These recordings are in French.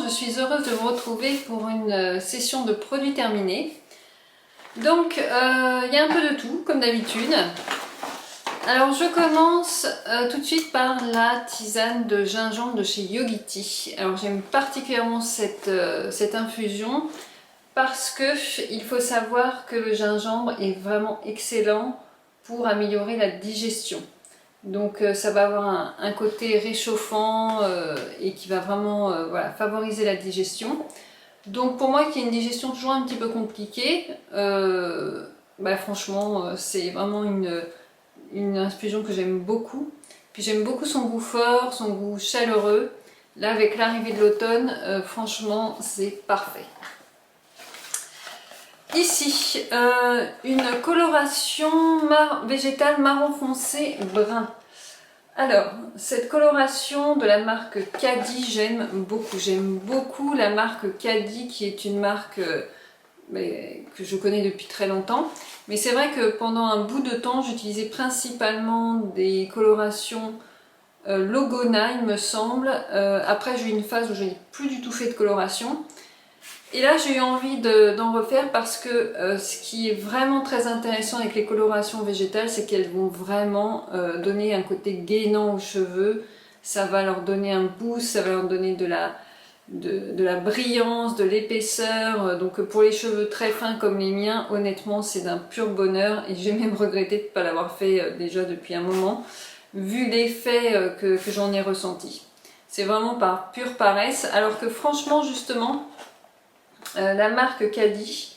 je suis heureuse de vous retrouver pour une session de produits terminés. Donc, il y a un peu de tout, comme d'habitude. Alors, je commence tout de suite par la tisane de gingembre de chez Yogiti. Alors, j'aime particulièrement cette infusion parce que il faut savoir que le gingembre est vraiment excellent pour améliorer la digestion. Donc ça va avoir un côté réchauffant et qui va vraiment voilà, favoriser la digestion. Donc pour moi qui ai une digestion toujours un petit peu compliquée, franchement c'est vraiment une infusion que j'aime beaucoup. Puis j'aime beaucoup son goût fort, son goût chaleureux. Là avec l'arrivée de l'automne, franchement c'est parfait. Ici, une coloration végétale marron foncé brun. Alors, cette coloration de la marque Caddy, j'aime beaucoup. J'aime beaucoup la marque Caddy, qui est une marque que je connais depuis très longtemps. Mais c'est vrai que pendant un bout de temps, j'utilisais principalement des colorations Logona, il me semble. Après, j'ai eu une phase où je n'ai plus du tout fait de coloration. Et là, j'ai eu envie d'en refaire parce que ce qui est vraiment très intéressant avec les colorations végétales, c'est qu'elles vont vraiment donner un côté gainant aux cheveux. Ça va leur donner un boost, ça va leur donner de la brillance, de l'épaisseur. Donc pour les cheveux très fins comme les miens, honnêtement, c'est d'un pur bonheur. Et j'ai même regretté de ne pas l'avoir fait déjà depuis un moment, vu l'effet que j'en ai ressenti. C'est vraiment par pure paresse, alors que franchement, justement, la marque Caddy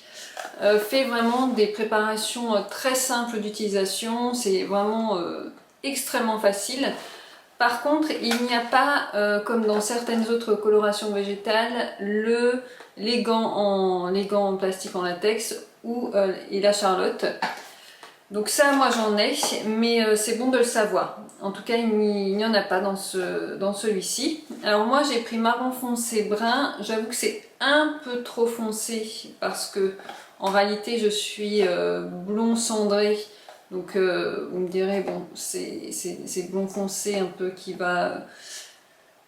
fait vraiment des préparations très simples d'utilisation, c'est vraiment extrêmement facile. Par contre, il n'y a pas, comme dans certaines autres colorations végétales, les gants en plastique en latex et la charlotte. Donc ça, moi j'en ai, mais c'est bon de le savoir. En tout cas, il n'y en a pas dans celui-ci. Alors moi, j'ai pris marron foncé brun. J'avoue que c'est un peu trop foncé parce que en réalité, je suis blond cendré. Donc vous me direz, bon, c'est blond foncé un peu qui va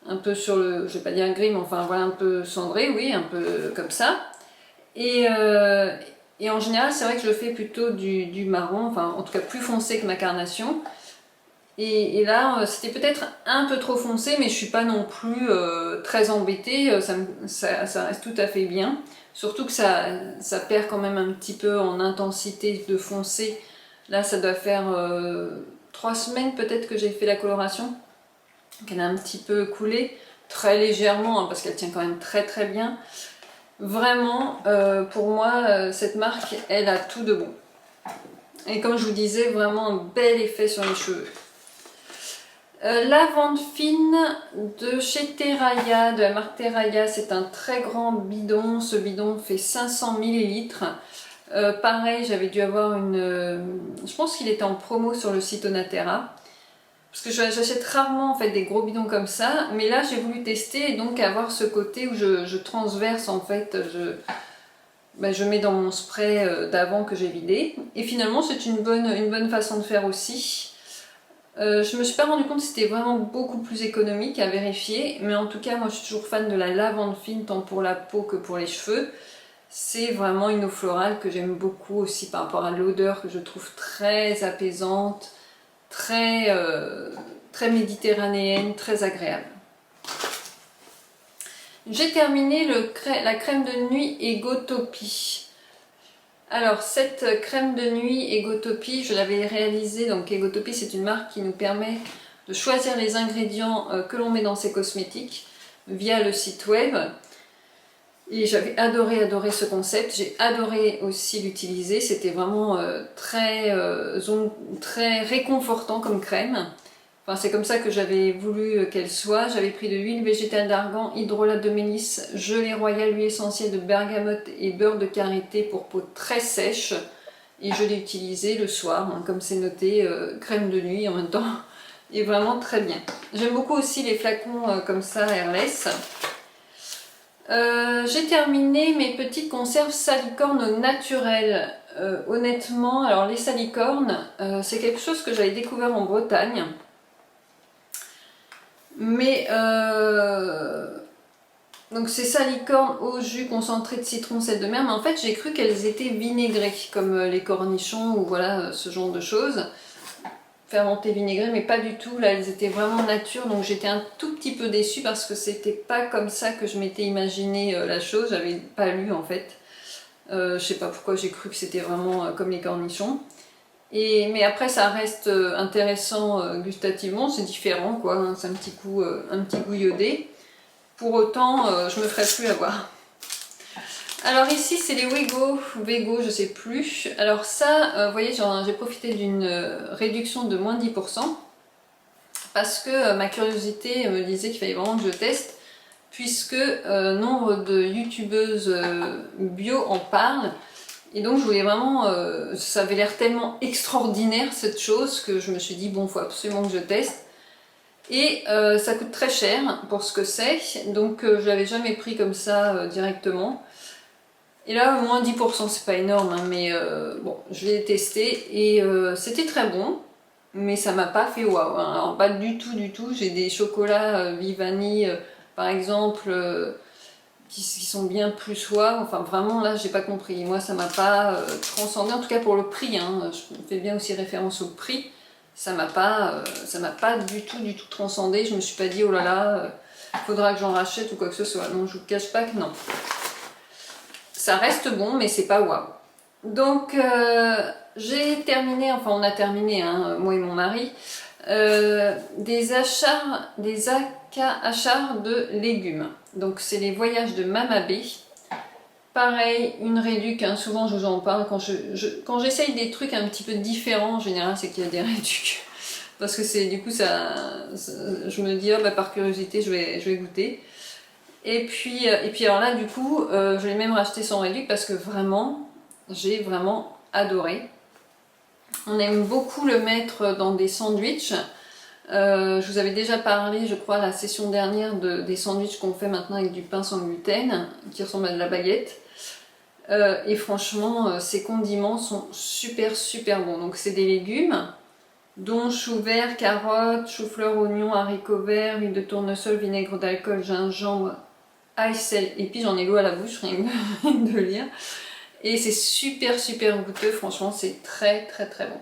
un peu sur le, je vais pas dire gris, mais enfin voilà, un peu cendré, oui, un peu comme ça. Et en général, c'est vrai que je fais plutôt du marron, enfin en tout cas plus foncé que ma carnation. Et là, c'était peut-être un peu trop foncé, mais je suis pas non plus très embêtée, ça reste tout à fait bien. Surtout que ça perd quand même un petit peu en intensité de foncé. Là, ça doit faire 3 semaines peut-être que j'ai fait la coloration. Donc elle a un petit peu coulé, très légèrement, hein, parce qu'elle tient quand même très très bien. Vraiment, pour moi, cette marque, elle a tout de bon. Et comme je vous disais, vraiment un bel effet sur les cheveux. Lavande fine de chez Terraya, de la marque Terraya, c'est un très grand bidon. Ce bidon fait 500 ml. Pareil, j'avais dû avoir je pense qu'il était en promo sur le site Onaterra. Parce que j'achète rarement en fait des gros bidons comme ça, mais là j'ai voulu tester et donc avoir ce côté où je transverse en fait, je mets dans mon spray d'avant que j'ai vidé. Et finalement c'est une bonne façon de faire aussi. Je me suis pas rendu compte que c'était vraiment beaucoup plus économique à vérifier, mais en tout cas moi je suis toujours fan de la lavande fine tant pour la peau que pour les cheveux. C'est vraiment une eau florale que j'aime beaucoup aussi par rapport à l'odeur que je trouve très apaisante. Très méditerranéenne, très agréable. J'ai terminé la crème de nuit Egotopie. Alors cette crème de nuit Egotopie, je l'avais réalisée, donc Egotopie c'est une marque qui nous permet de choisir les ingrédients que l'on met dans ses cosmétiques via le site web. Et j'avais adoré ce concept, j'ai adoré aussi l'utiliser, c'était vraiment très réconfortant comme crème. Enfin, c'est comme ça que j'avais voulu qu'elle soit. J'avais pris de l'huile végétale d'argan, hydrolat de mélisse, gelée royale, huile essentielle de bergamote et beurre de karité pour peau très sèche. Et je l'ai utilisée le soir, hein, comme c'est noté, crème de nuit en même temps. Et vraiment très bien. J'aime beaucoup aussi les flacons comme ça, Airless. J'ai terminé mes petites conserves salicornes naturelles. Honnêtement, alors les salicornes, c'est quelque chose que j'avais découvert en Bretagne. Mais Donc c'est salicorne au jus concentré de citron, sel de mer, mais en fait j'ai cru qu'elles étaient vinaigrées, comme les cornichons ou voilà ce genre de choses. Fermentées vinaigrées, mais pas du tout, là elles étaient vraiment nature, donc j'étais un tout petit peu déçue parce que c'était pas comme ça que je m'étais imaginé la chose, j'avais pas lu en fait. Je sais pas pourquoi j'ai cru que c'était vraiment comme les cornichons. Mais après ça reste intéressant gustativement, c'est différent quoi, hein, c'est un petit goût iodé. Pour autant, je me ferai plus avoir. Alors ici, c'est les Wego, je sais plus. Alors ça, vous voyez, j'ai profité d'une réduction de moins 10% parce que ma curiosité me disait qu'il fallait vraiment que je teste puisque nombre de youtubeuses bio en parlent. Et donc je voulais vraiment, ça avait l'air tellement extraordinaire cette chose que je me suis dit bon, faut absolument que je teste. Et ça coûte très cher pour ce que c'est, donc je l'avais jamais pris comme ça directement. Et là, moins 10%, c'est pas énorme, hein, mais bon, je l'ai testé et c'était très bon, mais ça m'a pas fait waouh. Hein. Alors, pas du tout. J'ai des chocolats Vivani, par exemple, qui sont bien plus waouh. Enfin, vraiment, là, j'ai pas compris. Moi, ça m'a pas transcendé, en tout cas pour le prix. Hein. Je fais bien aussi référence au prix. Ça m'a pas du tout transcendé. Je me suis pas dit, oh là là, faudra que j'en rachète ou quoi que ce soit. Non, je vous cache pas que non. Ça reste bon, mais c'est pas waouh. Donc, j'ai terminé, enfin on a terminé, hein, moi et mon mari, des achats de légumes. Donc c'est les voyages de Mamabé. Pareil, une réduc, hein, souvent je vous en parle, quand j'essaye des trucs un petit peu différents, en général c'est qu'il y a des réducs. Parce que c'est du coup, je me dis, oh, bah, par curiosité, je vais goûter. Et puis alors là, du coup, je l'ai même racheté sans réduc parce que vraiment, j'ai vraiment adoré. On aime beaucoup le mettre dans des sandwichs. Je vous avais déjà parlé, je crois, la session dernière des sandwichs qu'on fait maintenant avec du pain sans gluten, qui ressemble à de la baguette. Et franchement, ces condiments sont super bons. Donc c'est des légumes, dont chou vert, carottes, chou-fleur, oignons, haricots verts, huile de tournesol, vinaigre d'alcool, gingembre, ail, sel, et puis j'en ai l'eau à la bouche, rien que de lire. Et c'est super goûteux, franchement, c'est très bon.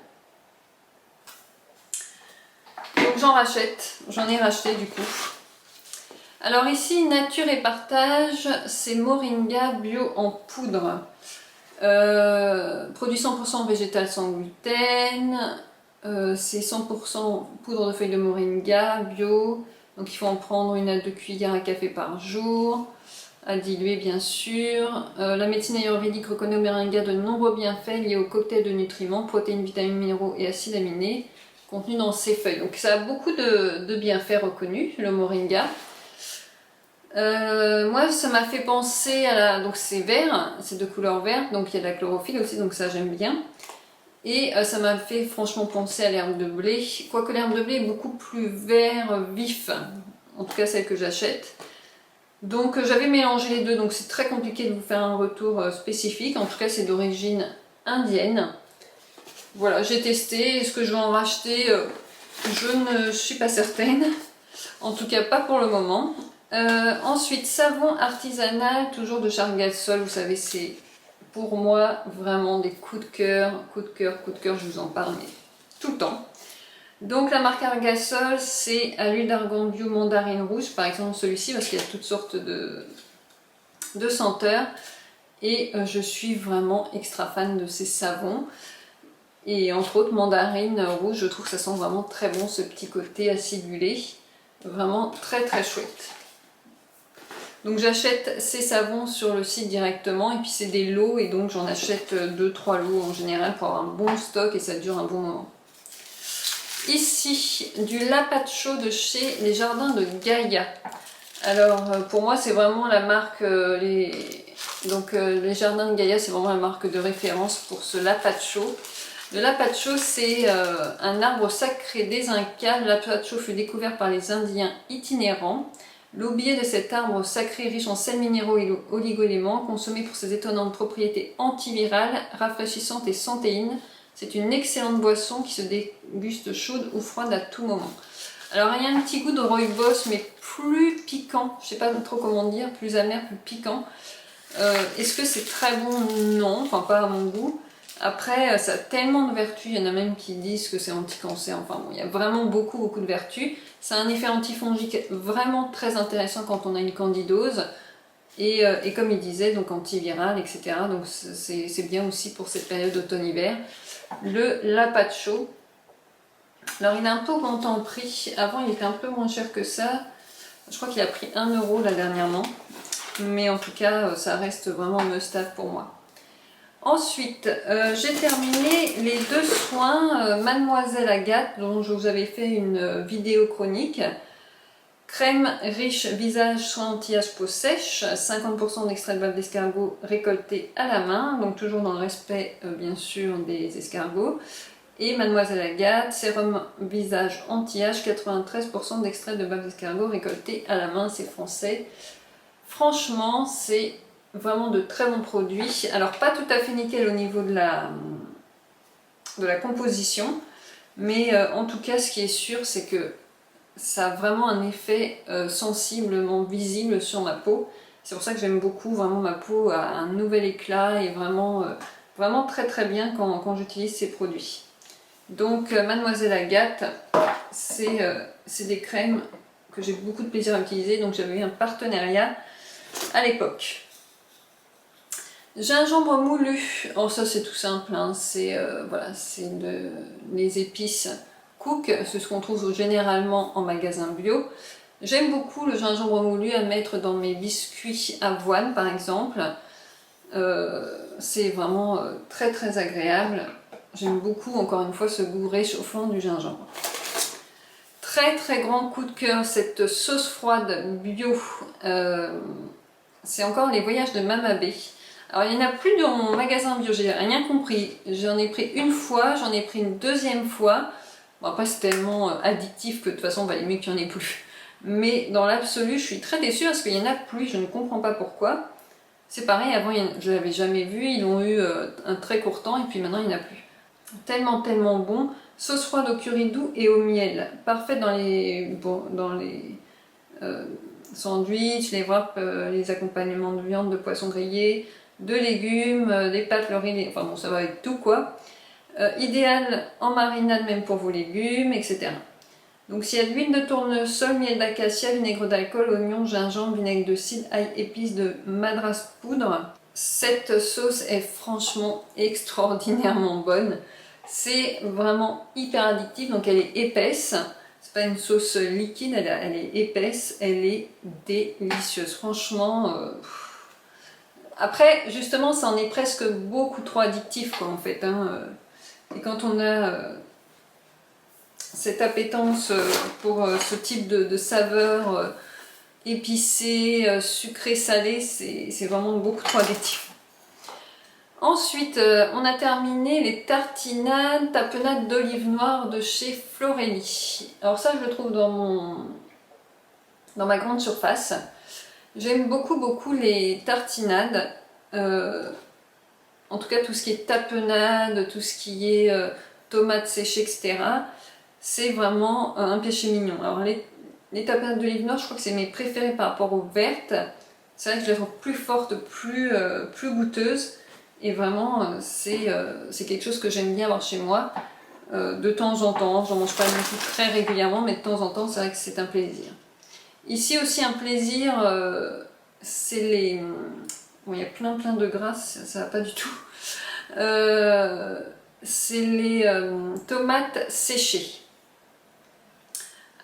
Donc j'en ai racheté du coup. Alors ici, Nature et Partage, c'est Moringa bio en poudre. Produit 100% végétal sans gluten. C'est 100% poudre de feuilles de moringa bio. Donc il faut en prendre 1 à 2 cuillères à café par jour. À diluer bien sûr. La médecine ayurvédique reconnaît au moringa de nombreux bienfaits liés au cocktail de nutriments, protéines, vitamines, minéraux et acides aminés contenus dans ces feuilles. Donc ça a beaucoup de bienfaits reconnus, le moringa. Moi ça m'a fait penser à donc c'est vert, c'est de couleur verte, donc il y a de la chlorophylle aussi, donc ça j'aime bien. Et ça m'a fait franchement penser à l'herbe de blé, quoique l'herbe de blé est beaucoup plus vert vif, en tout cas celle que j'achète. Donc j'avais mélangé les deux, donc c'est très compliqué de vous faire un retour spécifique, en tout cas c'est d'origine indienne. Voilà, j'ai testé, est-ce que je vais en racheter je ne suis pas certaine, en tout cas pas pour le moment. Ensuite, savon artisanal, toujours de Chargasol, vous savez c'est pour moi vraiment des coups de cœur, je vous en parle mais tout le temps. Donc la marque Argasol, c'est à l'huile d'argan bio mandarine rouge, par exemple celui-ci, parce qu'il y a toutes sortes de senteurs. Et je suis vraiment extra fan de ces savons. Et entre autres, mandarine rouge, je trouve que ça sent vraiment très bon, ce petit côté acidulé. Vraiment très chouette. Donc j'achète ces savons sur le site directement, et puis c'est des lots, et donc j'en achète 2-3 lots en général pour avoir un bon stock et ça dure un bon moment. Ici, du Lapacho de chez les Jardins de Gaïa. Alors, pour moi, c'est vraiment la marque... les Jardins de Gaïa, c'est vraiment la marque de référence pour ce Lapacho. Le Lapacho, c'est un arbre sacré des Incas. Le Lapacho fut découvert par les Indiens itinérants. L'aubier de cet arbre sacré riche en sels minéraux et oligo-éléments, consommé pour ses étonnantes propriétés antivirales, rafraîchissantes et santéines, c'est une excellente boisson qui se déguste chaude ou froide à tout moment. Alors il y a un petit goût de rooibos, mais plus piquant, je sais pas trop comment dire, plus amer, plus piquant. Est-ce que c'est très bon? Non, enfin pas à mon goût. Après, ça a tellement de vertus, il y en a même qui disent que c'est anti-cancer, enfin bon, il y a vraiment beaucoup de vertus. Ça a un effet antifongique vraiment très intéressant quand on a une candidose, et comme il disait, donc antiviral, etc. Donc c'est bien aussi pour cette période automne-hiver. Le Lapacho, alors il a un peu augmenté en prix, avant il était un peu moins cher que ça, je crois qu'il a pris 1 € là dernièrement, mais en tout cas ça reste vraiment must-have pour moi. Ensuite, j'ai terminé les 2 soins Mademoiselle Agathe, dont je vous avais fait une vidéo chronique. Crème riche visage soin anti-âge peau sèche, 50% d'extrait de bave d'escargot récolté à la main, donc toujours dans le respect bien sûr des escargots. Et Mademoiselle Agathe, sérum visage anti-âge, 93% d'extrait de bave d'escargot récolté à la main, c'est français. Franchement, c'est vraiment de très bons produits. Alors pas tout à fait nickel au niveau de la composition, mais en tout cas ce qui est sûr c'est que ça a vraiment un effet sensiblement visible sur ma peau. C'est pour ça que j'aime beaucoup, vraiment ma peau a un nouvel éclat et vraiment, vraiment très bien quand j'utilise ces produits. Donc Mademoiselle Agathe, c'est des crèmes que j'ai beaucoup de plaisir à utiliser, donc j'avais eu un partenariat à l'époque. Gingembre moulu, alors ça c'est tout simple, hein. C'est voilà, les épices Cook, c'est ce qu'on trouve généralement en magasin bio. J'aime beaucoup le gingembre moulu à mettre dans mes biscuits avoine par exemple. C'est vraiment très agréable. J'aime beaucoup encore une fois ce goût réchauffant du gingembre. Très grand coup de cœur, cette sauce froide bio. C'est encore les voyages de Mamabé. Alors il n'y en a plus dans mon magasin bio, j'ai rien compris. J'en ai pris une fois, j'en ai pris une deuxième fois. Bon après c'est tellement addictif que de toute façon il valait mieux qu'il n'y en ait plus. Mais dans l'absolu je suis très déçue parce qu'il n'y en a plus, je ne comprends pas pourquoi. C'est pareil, avant je ne l'avais jamais vu, ils l'ont eu un très court temps et puis maintenant il n'y en a plus. Tellement bon. Sauce froide au curry doux et au miel. Parfait dans les sandwichs, les wraps, les accompagnements de viande, de poisson grillé, de légumes, des pâtes laurier, enfin bon ça va avec tout quoi. Idéal en marinade même pour vos légumes, etc. Donc s'il y a de l'huile de tournesol, miel d'acacia, vinaigre d'alcool, oignon, gingembre, vinaigre de cidre, ail, épices de madras poudre. Cette sauce est franchement extraordinairement bonne. C'est vraiment hyper addictif, donc elle est épaisse. C'est pas une sauce liquide, elle est épaisse, elle est délicieuse. Franchement, après justement ça en est presque beaucoup trop addictif quoi en fait. Hein. Et quand on a cette appétence pour ce type de saveur épicée, sucrée, salée, c'est vraiment beaucoup trop addictif. Ensuite, on a terminé les tartinades, tapenades d'olive noire de chez Florelli. Alors ça, je le trouve dans ma grande surface. J'aime beaucoup les tartinades. En tout cas, tout ce qui est tapenade, tout ce qui est tomates séchées, etc. C'est vraiment un péché mignon. Alors les tapenades d'olive noire, je crois que c'est mes préférés par rapport aux vertes. C'est vrai que je les trouve plus fortes, plus goûteuses. Et vraiment, c'est quelque chose que j'aime bien avoir chez moi. De temps en temps, j'en mange pas non plus très régulièrement, mais de temps en temps, c'est vrai que c'est un plaisir. Ici aussi un plaisir, c'est les... Bon, il y a plein de gras, ça va pas du tout. C'est les tomates séchées.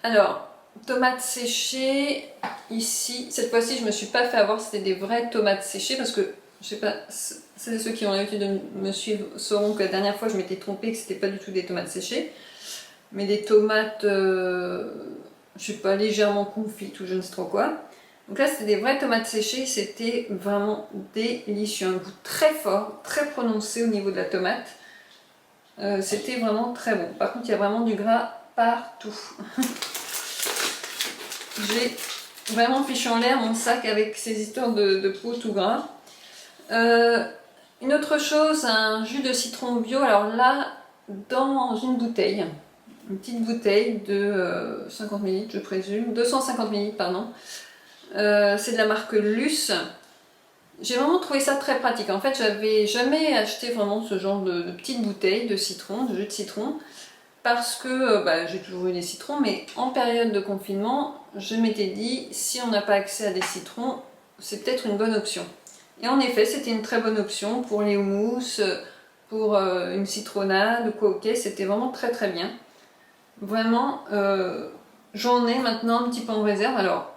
Alors, tomates séchées, ici, cette fois-ci, je me suis pas fait avoir, c'était des vraies tomates séchées, parce que, je sais pas, ceux qui ont l'habitude de me suivre sauront que la dernière fois, je m'étais trompée, que c'était pas du tout des tomates séchées, mais des tomates, je sais pas, légèrement confites ou je ne sais trop quoi. Donc là, c'était des vraies tomates séchées, c'était vraiment délicieux, un goût très fort, très prononcé au niveau de la tomate. C'était vraiment très bon. Par contre, il y a vraiment du gras partout. J'ai vraiment fichu en l'air mon sac avec ces histoires de peau tout gras. Une autre chose, un jus de citron bio. Alors là, dans une bouteille. une petite bouteille de 50 ml je présume, 250 ml pardon. C'est de la marque Luce. J'ai vraiment trouvé ça très pratique. En fait, j'avais jamais acheté vraiment ce genre de petite bouteille de citron, de jus de citron, parce que j'ai toujours eu des citrons, mais en période de confinement, je m'étais dit, si on n'a pas accès à des citrons, c'est peut-être une bonne option. Et en effet, c'était une très bonne option pour les houmous, pour une citronnade ou quoi, ok, c'était vraiment très très bien. Vraiment, j'en ai maintenant un petit peu en réserve, alors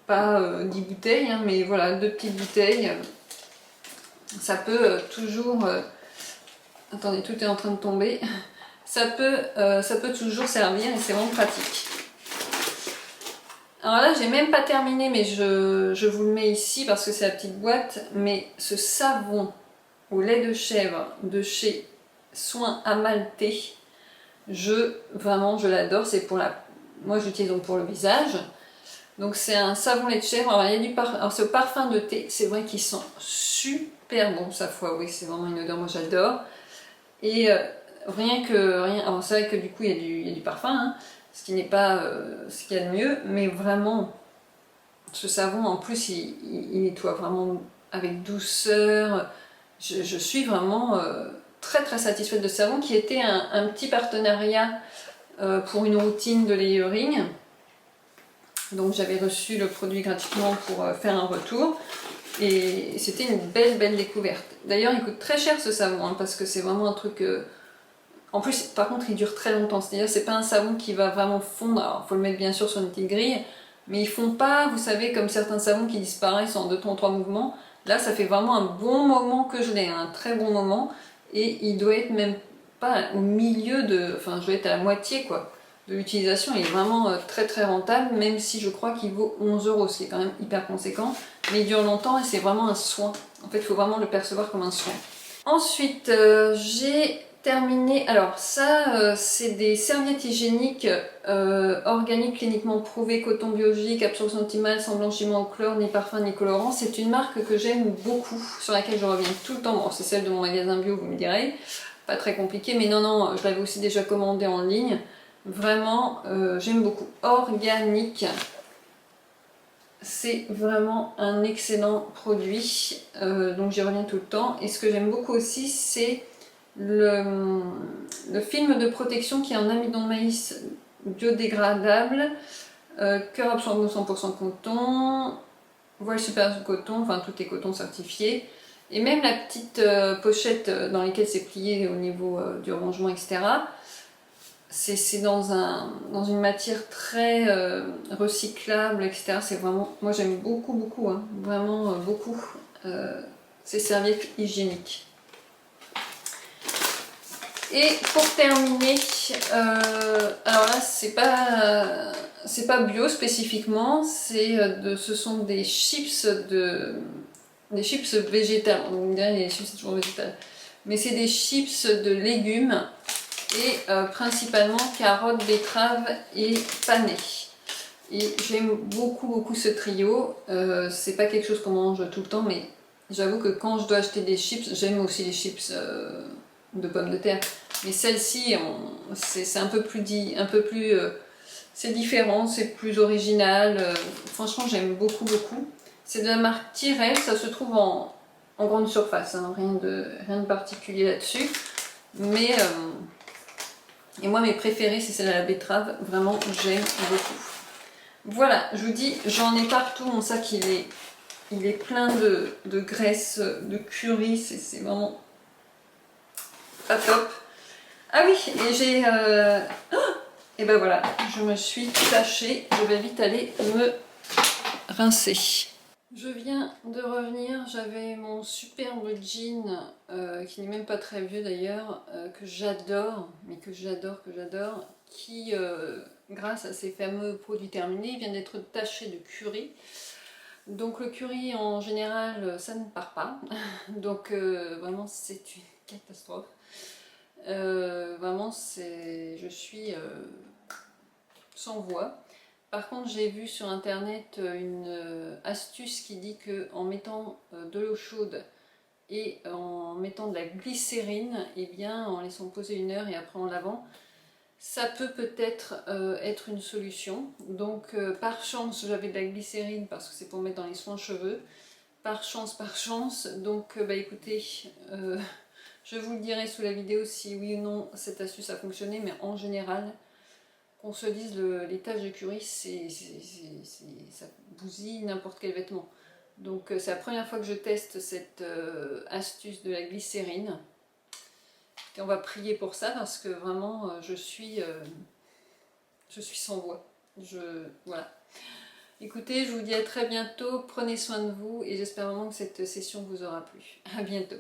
pas 10 bouteilles, hein, mais voilà, 2 petites bouteilles. Ça peut toujours... attendez, tout est en train de tomber. Ça peut toujours servir et c'est vraiment pratique. Alors là, j'ai même pas terminé, mais je vous le mets ici parce que c'est la petite boîte. Mais ce savon au lait de chèvre de chez Soins Amalté, vraiment, je l'adore. C'est pour la... Moi, j'utilise donc pour le visage. Donc c'est un savon lait de chèvre. Alors, il y a du parfum. Alors, ce parfum de thé, c'est vrai qu'il sent super bon. Sa foi, oui, c'est vraiment une odeur, moi j'adore. Et alors c'est vrai que du coup il y a du parfum, hein, ce qui n'est pas ce qu'il y a de mieux, mais vraiment ce savon en plus il nettoie vraiment avec douceur. Je suis vraiment très très satisfaite de ce savon qui était un petit partenariat pour une routine de layering. Donc j'avais reçu le produit gratuitement pour faire un retour. Et c'était une belle découverte. D'ailleurs il coûte très cher ce savon, hein, parce que c'est vraiment un truc... En plus, par contre, il dure très longtemps. C'est-à-dire, c'est pas un savon qui va vraiment fondre. Alors, il faut le mettre bien sûr sur une petite grille, mais ils font pas, vous savez, comme certains savons qui disparaissent en 2 temps 3 mouvements. Là, ça fait vraiment un bon moment que je l'ai, un très bon moment. Et il doit être même pas au milieu de... Enfin, je dois être à la moitié, quoi, de l'utilisation. Il est vraiment très très rentable, même si je crois qu'il vaut 11 €, ce qui est quand même hyper conséquent. Mais il dure longtemps et c'est vraiment un soin. En fait, il faut vraiment le percevoir comme un soin. Ensuite, j'ai terminé. Alors ça, c'est des serviettes hygiéniques organiques cliniquement prouvées, coton biologique, absorption optimale, sans blanchiment au chlore, ni parfum, ni colorant. C'est une marque que j'aime beaucoup, sur laquelle je reviens tout le temps. Bon, c'est celle de mon magasin bio, vous me direz. Pas très compliqué, mais non, je l'avais aussi déjà commandé en ligne. Vraiment, j'aime beaucoup. Organique. C'est vraiment un excellent produit, donc j'y reviens tout le temps. Et ce que j'aime beaucoup aussi, c'est le film de protection qui est en amidon de maïs biodégradable, cœur absorbant 100% coton, voile super coton, enfin tout est coton certifié. Et même la petite pochette dans laquelle c'est plié au niveau du rangement, etc. C'est dans une matière très recyclable, etc. C'est vraiment, moi j'aime beaucoup, hein, vraiment beaucoup ces serviettes hygiéniques. Et pour terminer, alors là c'est pas bio spécifiquement, ce sont des chips végétales. On me dirait les chips c'est toujours végétal, mais c'est des chips de légumes. Et principalement carottes, betteraves et panais. Et j'aime beaucoup ce trio. C'est pas quelque chose qu'on mange tout le temps, mais j'avoue que quand je dois acheter des chips, j'aime aussi les chips de pommes de terre. Mais celle-ci, c'est un peu plus c'est différent, c'est plus original. Franchement, j'aime beaucoup. C'est de la marque Tyrell, ça se trouve en grande surface, hein, rien de particulier là-dessus. Mais et moi, mes préférées, c'est celle à la betterave. Vraiment, j'aime beaucoup. Voilà, je vous dis, j'en ai partout. Mon sac, il est plein de graisse, de curry. C'est vraiment pas top. Ah oui, et j'ai... et ben voilà, je me suis tachée. Je vais vite aller me rincer. Je viens de revenir, j'avais mon superbe jean, qui n'est même pas très vieux d'ailleurs, que j'adore, mais que j'adore, qui, grâce à ces fameux produits terminés, vient d'être taché de curry. Donc le curry en général, ça ne part pas, donc vraiment c'est une catastrophe. Vraiment, je suis sans voix. Par contre, j'ai vu sur internet une astuce qui dit que en mettant de l'eau chaude et en mettant de la glycérine, et bien en laissant poser 1 heure et après en lavant, ça peut peut-être être une solution. Donc par chance j'avais de la glycérine parce que c'est pour mettre dans les soins cheveux. Par chance. Donc bah écoutez, je vous le dirai sous la vidéo si oui ou non cette astuce a fonctionné, mais en général, qu'on se dise les taches de curry, ça bousille n'importe quel vêtement. Donc c'est la première fois que je teste cette astuce de la glycérine. Et on va prier pour ça parce que vraiment je suis sans voix. Voilà. Écoutez, je vous dis à très bientôt, prenez soin de vous et j'espère vraiment que cette session vous aura plu. À bientôt.